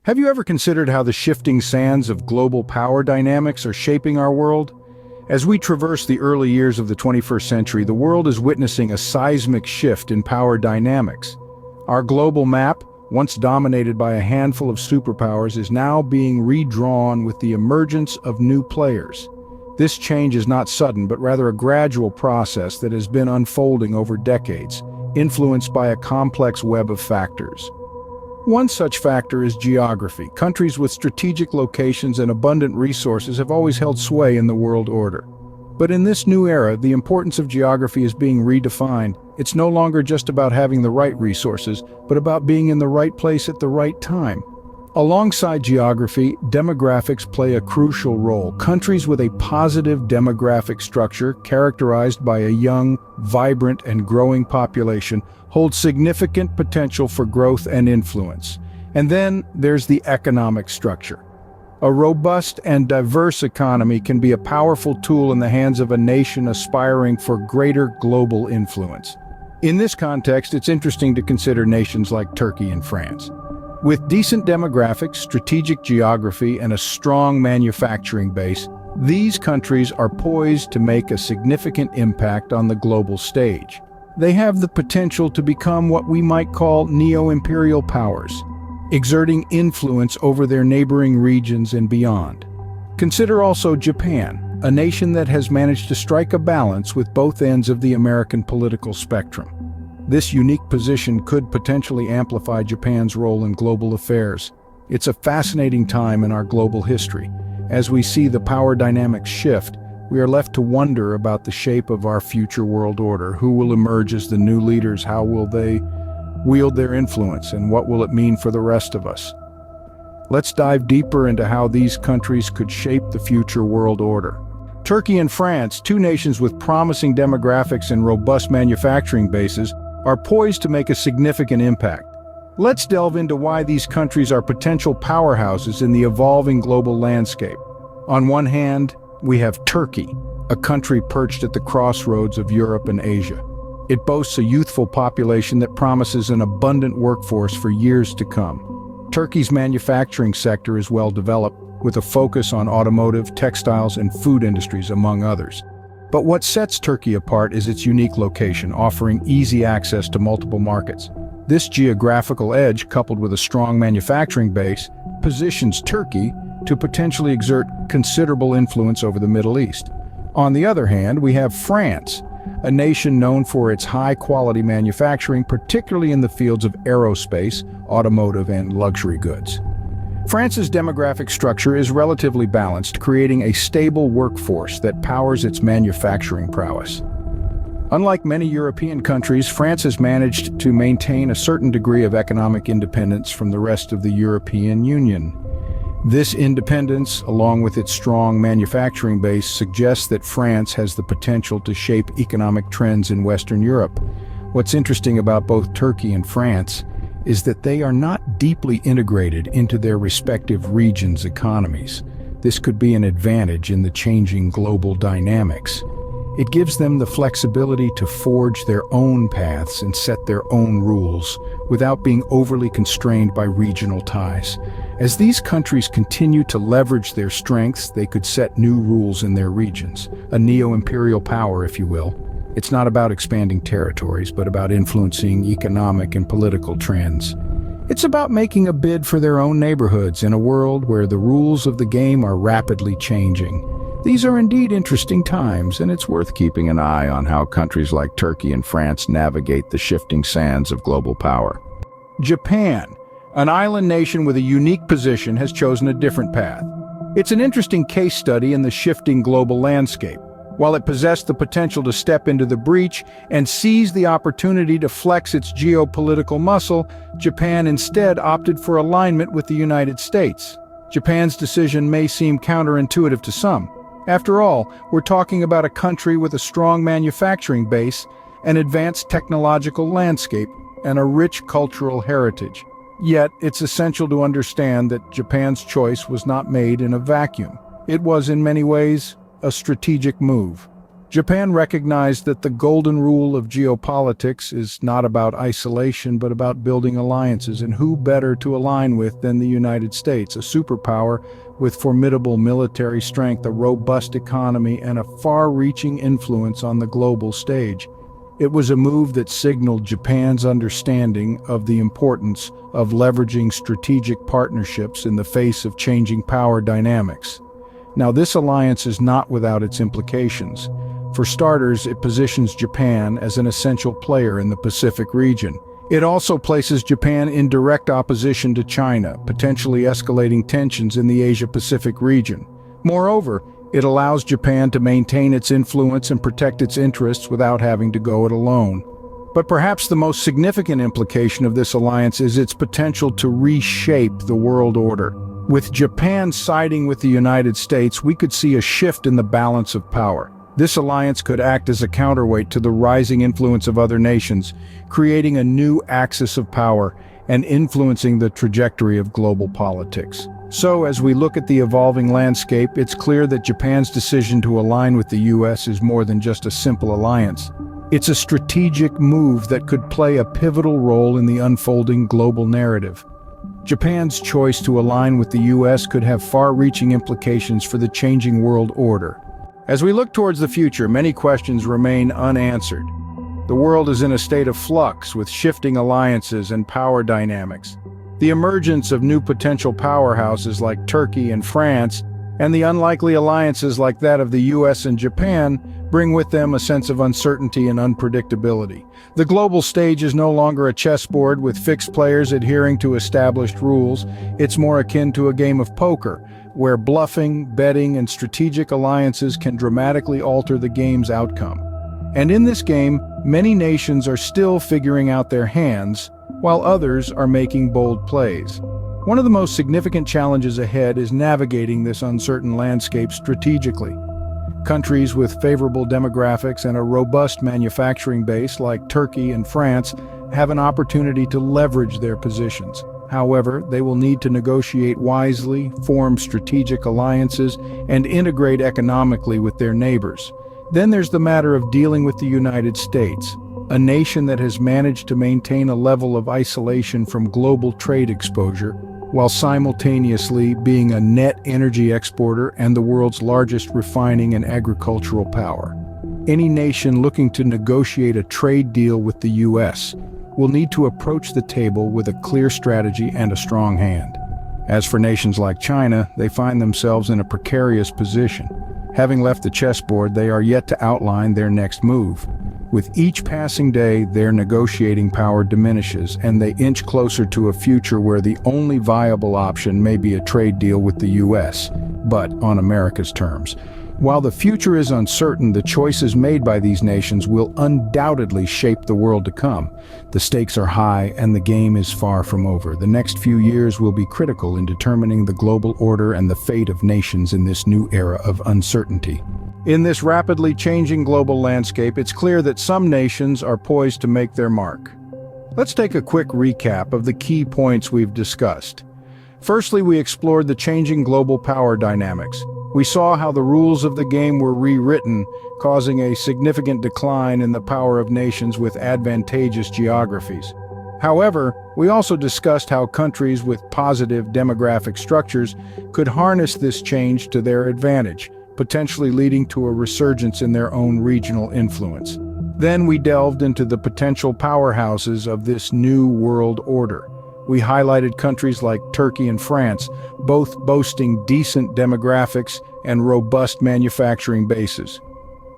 Have you ever considered how the shifting sands of global power dynamics are shaping our world? As we traverse the early years of the 21st century, the world is witnessing a seismic shift in power dynamics. Our global map, once dominated by a handful of superpowers, is now being redrawn with the emergence of new players. This change is not sudden, but rather a gradual process that has been unfolding over decades, influenced by a complex web of factors. One such factor is geography. Countries with strategic locations and abundant resources have always held sway in the world order. But in this new era, the importance of geography is being redefined. It's no longer just about having the right resources, but about being in the right place at the right time. Alongside geography, demographics play a crucial role. Countries with a positive demographic structure, characterized by a young, vibrant, and growing population, hold significant potential for growth and influence. And then there's the economic structure. A robust and diverse economy can be a powerful tool in the hands of a nation aspiring for greater global influence. In this context, it's interesting to consider nations like Turkey and France. With decent demographics, strategic geography, and a strong manufacturing base, these countries are poised to make a significant impact on the global stage. They have the potential to become what we might call neo-imperial powers, exerting influence over their neighboring regions and beyond. Consider also Japan, a nation that has managed to strike a balance with both ends of the American political spectrum. This unique position could potentially amplify Japan's role in global affairs. It's a fascinating time in our global history. As we see the power dynamics shift, we are left to wonder about the shape of our future world order. Who will emerge as the new leaders? How will they wield their influence? And what will it mean for the rest of us? Let's dive deeper into how these countries could shape the future world order. Turkey and France, two nations with promising demographics and robust manufacturing bases, are poised to make a significant impact. Let's delve into why these countries are potential powerhouses in the evolving global landscape. On one hand, we have Turkey, a country perched at the crossroads of Europe and Asia. It boasts a youthful population that promises an abundant workforce for years to come. Turkey's manufacturing sector is well developed, with a focus on automotive, textiles, and food industries, among others. But what sets Turkey apart is its unique location, offering easy access to multiple markets. This geographical edge, coupled with a strong manufacturing base, positions Turkey to potentially exert considerable influence over the Middle East. On the other hand, we have France, a nation known for its high-quality manufacturing, particularly in the fields of aerospace, automotive, and luxury goods. France's demographic structure is relatively balanced, creating a stable workforce that powers its manufacturing prowess. Unlike many European countries, France has managed to maintain a certain degree of economic independence from the rest of the European Union. This independence, along with its strong manufacturing base, suggests that France has the potential to shape economic trends in Western Europe. What's interesting about both Turkey and France is that they are not deeply integrated into their respective regions' economies. This could be an advantage in the changing global dynamics. It gives them the flexibility to forge their own paths and set their own rules without being overly constrained by regional ties. As these countries continue to leverage their strengths, they could set new rules in their regions, a neo-imperial power, if you will. It's not about expanding territories, but about influencing economic and political trends. It's about making a bid for their own neighborhoods in a world where the rules of the game are rapidly changing. These are indeed interesting times, and it's worth keeping an eye on how countries like Turkey and France navigate the shifting sands of global power. Japan, an island nation with a unique position, has chosen a different path. It's an interesting case study in the shifting global landscape. While it possessed the potential to step into the breach and seize the opportunity to flex its geopolitical muscle, Japan instead opted for alignment with the United States. Japan's decision may seem counterintuitive to some. After all, we're talking about a country with a strong manufacturing base, an advanced technological landscape, and a rich cultural heritage. Yet, it's essential to understand that Japan's choice was not made in a vacuum. It was, in many ways, a strategic move. Japan recognized that the golden rule of geopolitics is not about isolation but about building alliances, and who better to align with than the United States, a superpower with formidable military strength, a robust economy, and a far-reaching influence on the global stage. It was a move that signaled Japan's understanding of the importance of leveraging strategic partnerships in the face of changing power dynamics. Now, this alliance is not without its implications. For starters, it positions Japan as an essential player in the Pacific region. It also places Japan in direct opposition to China, potentially escalating tensions in the Asia-Pacific region. Moreover, it allows Japan to maintain its influence and protect its interests without having to go it alone. But perhaps the most significant implication of this alliance is its potential to reshape the world order. With Japan siding with the United States, we could see a shift in the balance of power. This alliance could act as a counterweight to the rising influence of other nations, creating a new axis of power and influencing the trajectory of global politics. So, as we look at the evolving landscape, it's clear that Japan's decision to align with the US is more than just a simple alliance. It's a strategic move that could play a pivotal role in the unfolding global narrative. Japan's choice to align with the US could have far-reaching implications for the changing world order. As we look towards the future, many questions remain unanswered. The world is in a state of flux with shifting alliances and power dynamics. The emergence of new potential powerhouses like Turkey and France, and the unlikely alliances like that of the US and Japan, bring with them a sense of uncertainty and unpredictability. The global stage is no longer a chessboard with fixed players adhering to established rules. It's more akin to a game of poker, where bluffing, betting, and strategic alliances can dramatically alter the game's outcome. And in this game, many nations are still figuring out their hands, while others are making bold plays. One of the most significant challenges ahead is navigating this uncertain landscape strategically. Countries with favorable demographics and a robust manufacturing base like Turkey and France have an opportunity to leverage their positions. However, they will need to negotiate wisely, form strategic alliances, and integrate economically with their neighbors. Then there's the matter of dealing with the United States, a nation that has managed to maintain a level of isolation from global trade exposure, while simultaneously being a net energy exporter and the world's largest refining and agricultural power. Any nation looking to negotiate a trade deal with the US will need to approach the table with a clear strategy and a strong hand. As for nations like China, they find themselves in a precarious position. Having left the chessboard, they are yet to outline their next move. With each passing day, their negotiating power diminishes, and they inch closer to a future where the only viable option may be a trade deal with the US, but on America's terms. While the future is uncertain, the choices made by these nations will undoubtedly shape the world to come. The stakes are high, and the game is far from over. The next few years will be critical in determining the global order and the fate of nations in this new era of uncertainty. In this rapidly changing global landscape, it's clear that some nations are poised to make their mark. Let's take a quick recap of the key points we've discussed. Firstly, we explored the changing global power dynamics. We saw how the rules of the game were rewritten, causing a significant decline in the power of nations with advantageous geographies. However, we also discussed how countries with positive demographic structures could harness this change to their advantage, potentially leading to a resurgence in their own regional influence. Then we delved into the potential powerhouses of this new world order. We highlighted countries like Turkey and France, both boasting decent demographics and robust manufacturing bases.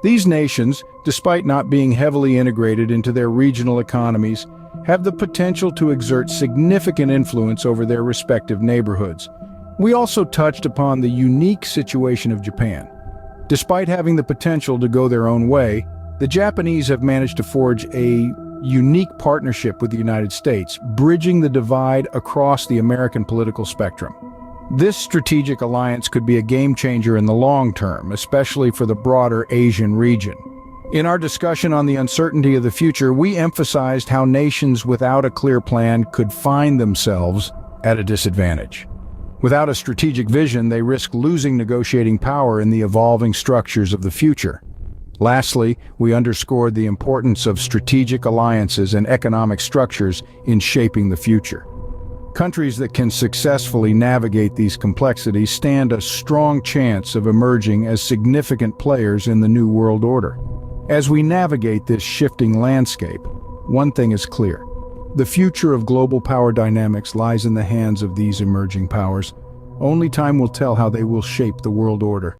These nations, despite not being heavily integrated into their regional economies, have the potential to exert significant influence over their respective neighborhoods. We also touched upon the unique situation of Japan. Despite having the potential to go their own way, the Japanese have managed to forge a unique partnership with the United States, bridging the divide across the American political spectrum. This strategic alliance could be a game-changer in the long term, especially for the broader Asian region. In our discussion on the uncertainty of the future, we emphasized how nations without a clear plan could find themselves at a disadvantage. Without a strategic vision, they risk losing negotiating power in the evolving structures of the future. Lastly, we underscored the importance of strategic alliances and economic structures in shaping the future. Countries that can successfully navigate these complexities stand a strong chance of emerging as significant players in the new world order. As we navigate this shifting landscape, one thing is clear. The future of global power dynamics lies in the hands of these emerging powers. Only time will tell how they will shape the world order.